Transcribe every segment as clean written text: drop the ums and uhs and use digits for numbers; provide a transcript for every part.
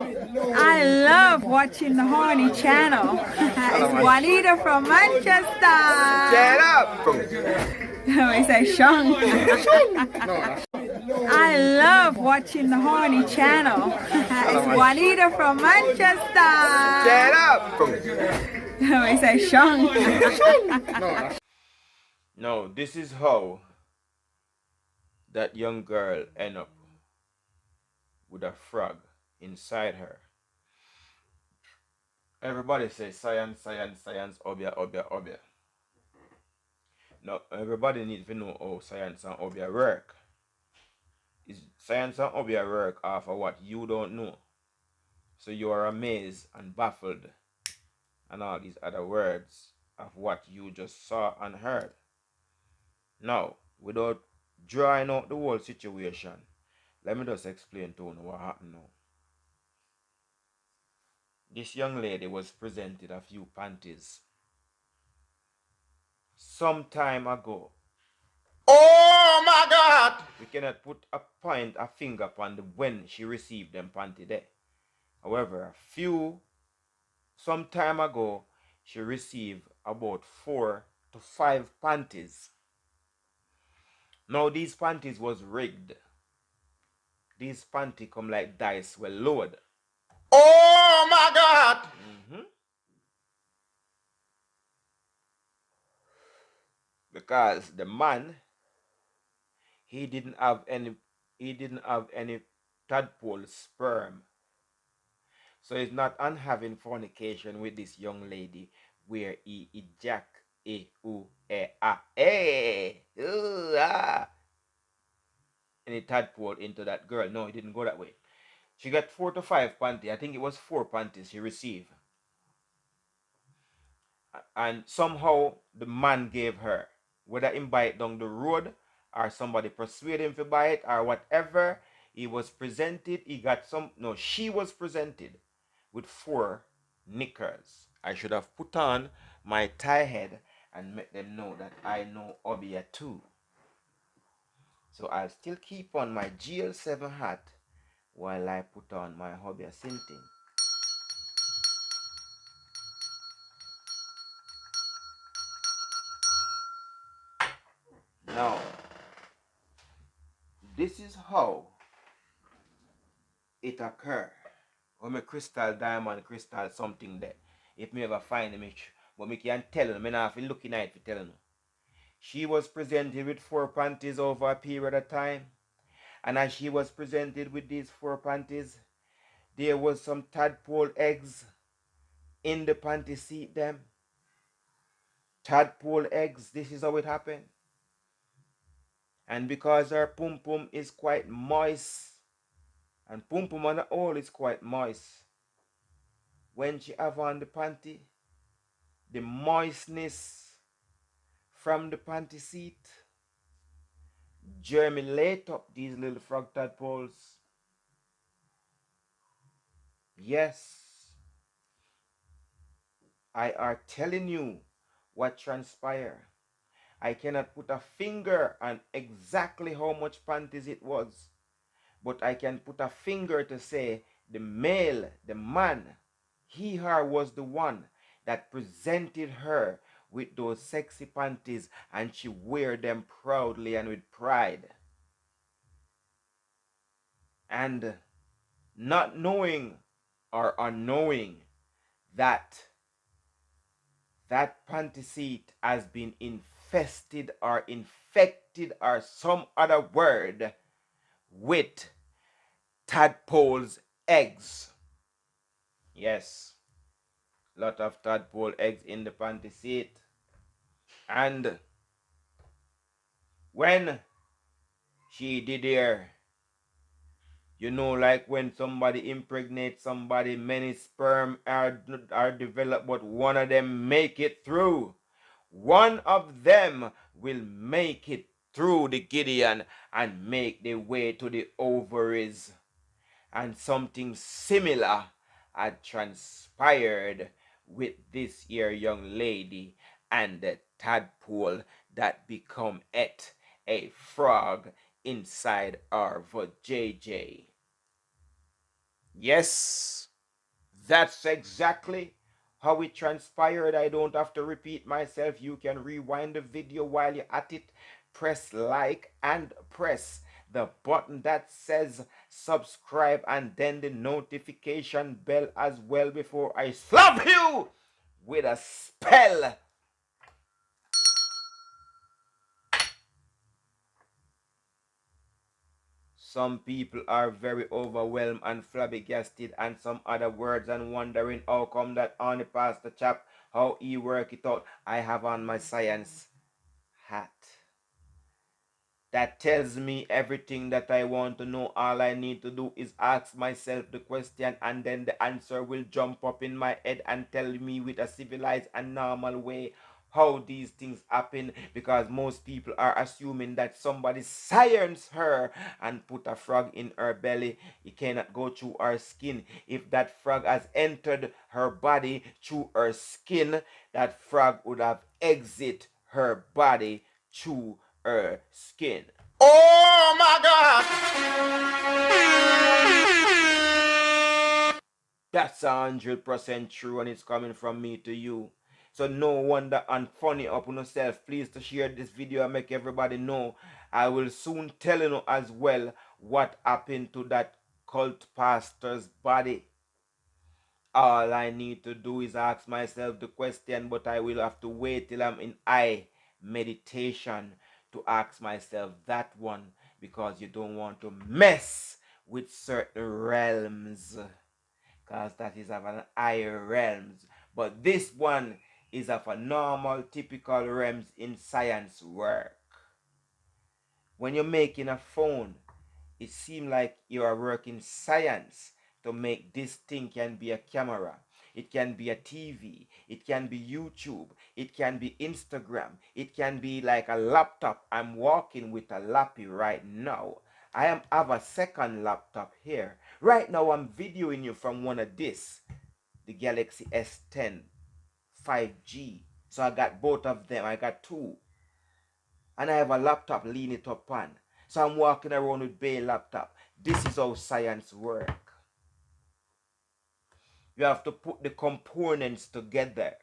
I love watching the Horny Channel. It's Juanita from Manchester. Get up! We say Sean. I love watching the Horny Channel. It's Juanita from Manchester. Get up! We say Sean. No, this is how that young girl end up with a frog inside her. Everybody say science, science, science, obia, obia, obia. Now, everybody needs to know how science and obia work. Is science and obia work off of what you don't know. So you are amazed and baffled and all these other words of what you just saw and heard. Now, without drawing out the whole situation, let me just explain to you what happened now. This young lady was presented a few panties some time ago. Oh my God! We cannot put a finger upon the when she received them panty there. However, some time ago, she received about 4 to 5 panties. Now these panties was rigged. These panties come like dice well load. Oh my God! Because the man, he didn't have any tadpole sperm. So he's not on having fornication with this young lady where he ejac any tadpole into that girl. No, it didn't go that way. She got 4 to 5 panties. I think it was 4 panties she received. And somehow the man gave her, whether him buy it down the road or somebody persuade him to buy it or whatever, he was presented, she was presented with 4 knickers. I should have put on my tie head and make them know that I know Obia too. So I'll still keep on my GL7 hat while I put on my Obia Sinting. Now, this is how it occurred. When my crystal diamond crystal something there. If me ever find them, but me can tell you, me not have to looking at it to tell you. She was presented with 4 panties over a period of time. And as she was presented with these 4 panties, there was some tadpole eggs in the panty seat them. Tadpole eggs, this is how it happened. And because her pum pum is quite moist, and pum pum on the whole is quite moist, when she have on the panty, the moistness from the panty seat germinate up these little frog tadpoles. Yes, I are telling you what transpired. I cannot put a finger on exactly how much panties it was, but I can put a finger to say the male, the man, he, her was the one that presented her with those sexy panties, and she wear them proudly and with pride. And not knowing or unknowing that that panty seat has been infested or infected or some other word with tadpole's eggs. Yes, lot of tadpole eggs in the panty seat. And when she did her, like when somebody impregnates somebody, many sperm are developed, but one of them make it through. One of them will make it through the Gideon and make their way to the ovaries. And something similar had transpired with this here young lady and the tadpole that become a frog inside our JJ. Yes, that's exactly how it transpired. I don't have to repeat myself. You can rewind the video while you're at it. Press like and press the button that says subscribe and then the notification bell as well before I slap you with a spell. Some people are very overwhelmed and flabbergasted and some other words and wondering how come that on the pastor chap, how he work it out. I have on my science hat. That tells me everything that I want to know. All I need to do is ask myself the question and then the answer will jump up in my head and tell me with a civilized and normal way how these things happen, because most people are assuming that somebody science her and put a frog in her belly. It cannot go through her skin. If that frog has entered her body through her skin, that frog would have exit her body through her skin. Oh my God! That's 100% true, and it's coming from me to you. So no wonder and funny upon yourself. Please to share this video and make everybody know. I will soon tell you as well what happened to that cult pastor's body. All I need to do is ask myself the question, but I will have to wait till I'm in meditation to ask myself that one, because you don't want to mess with certain realms, because that is of an higher realms. But this one is of a normal, typical realms in science work. When you're making a phone, it seems like you are working science to make this thing can be a camera. It can be a TV. It can be YouTube. It can be Instagram. It can be like a laptop. I'm walking with a lappy right now. Have a second laptop here. Right now I'm videoing you from one of this, the Galaxy S10 5G. So I got both of them. I got two. And I have a laptop leaning it up on. So I'm walking around with Bay laptop. This is how science work. You have to put the components together.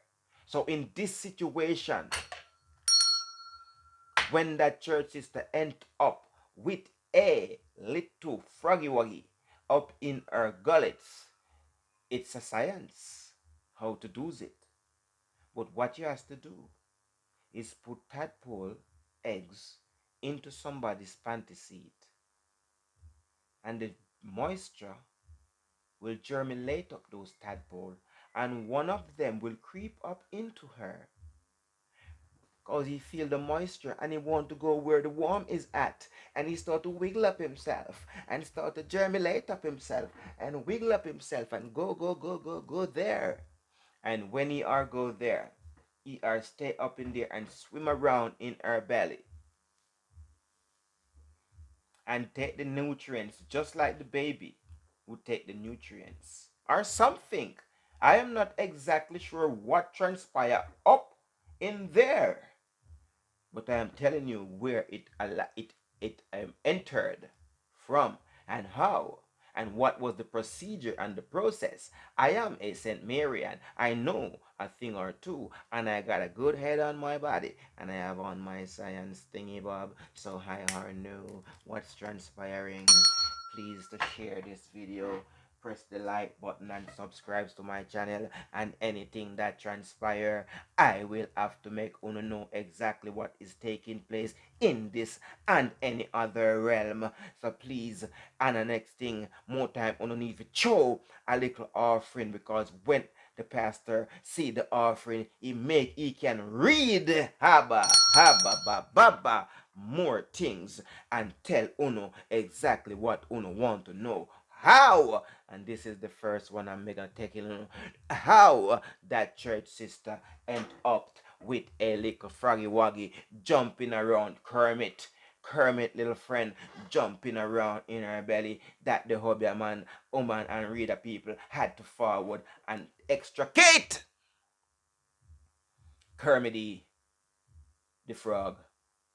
So in this situation, when that church sister end up with a little froggy woggy up in her gullets, it's a science how to do it. But what you have to do is put tadpole eggs into somebody's panty seed, and the moisture will germinate up those tadpoles, and one of them will creep up into her because he feel the moisture and he want to go where the warm is at, and he start to wiggle up himself and start to germinate up himself and wiggle up himself and go there. And when he are go there, he are stay up in there and swim around in her belly and take the nutrients just like the baby would take the nutrients or something. I am not exactly sure what transpired up in there, but I am telling you where it entered from and how and what was the procedure and the process. I am a St. Marian. I know a thing or two, and I got a good head on my body, and I have on my science thingy bob, so I already know what's transpiring. Please to share this video, press the like button and subscribe to my channel, and anything that transpire I will have to make Uno know exactly what is taking place in this and any other realm. So please, and the next thing, more time Uno need to show a little offering, because when the pastor see the offering, he can read haba haba ba ba more things and tell Uno exactly what Uno want to know. How, and this is the first one I'm gonna take in, how that church sister end up with a little froggy woggy jumping around Kermit little friend jumping around in her belly, that the hobby man, woman and reader people had to forward and extricate Kermit the frog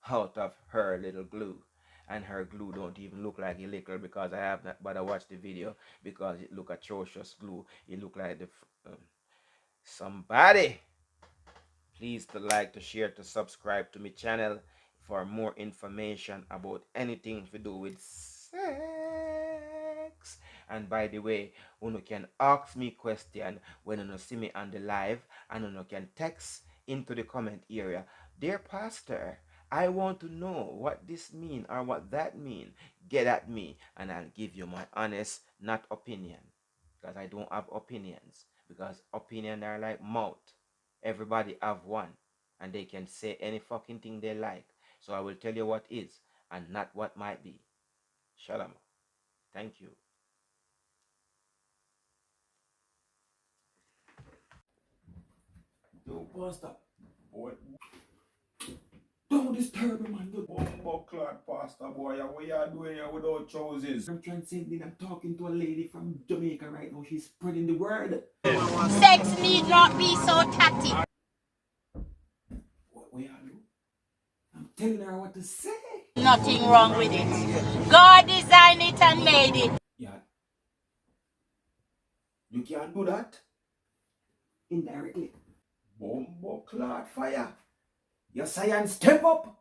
out of her little glue. and her glue don't even look like illegal because I have not but I watched the video because it look atrocious glue. It look like the somebody please to like, to share, to subscribe to my channel for more information about anything to do with sex. And by the way, you can ask me question when you see me on the live, and you can text into the comment area. Dear Pastor, I want to know what this mean or what that mean. Get at me and I'll give you my honest, not opinion. Because I don't have opinions. Because opinions are like mouth. Everybody have one, and they can say any fucking thing they like. So I will tell you what is and not what might be. Shalom. Thank you. Yo, Pastor. Boy, don't disturb him, man. Bumbo clad, Pastor, boy. What you are doing here without trousers? I'm transcending. I'm talking to a lady from Jamaica right now. She's spreading the word. Sex need not be so tatty. What you do? I'm telling her what to say. Nothing wrong with it. God designed it and made it. Yeah. You can't do that. Indirectly. Bumbo clad fire. Your science step up.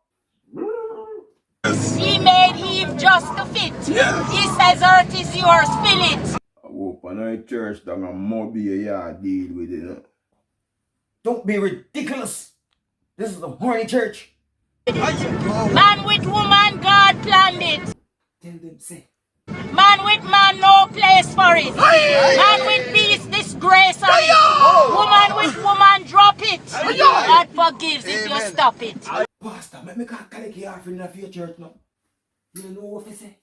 He made Eve just to fit. He says earth is yours, fill it. I hope on a church that I'm more be a yard deal with it. Don't be ridiculous. This is a horny church. Man with woman, God planned it. Tell them, say. Man with man, no place for it. Man with beast, disgrace on it. Woman with woman, drop it. God forgives if you stop it. Pastor, let me call collect your offering of your church now. You know what I say?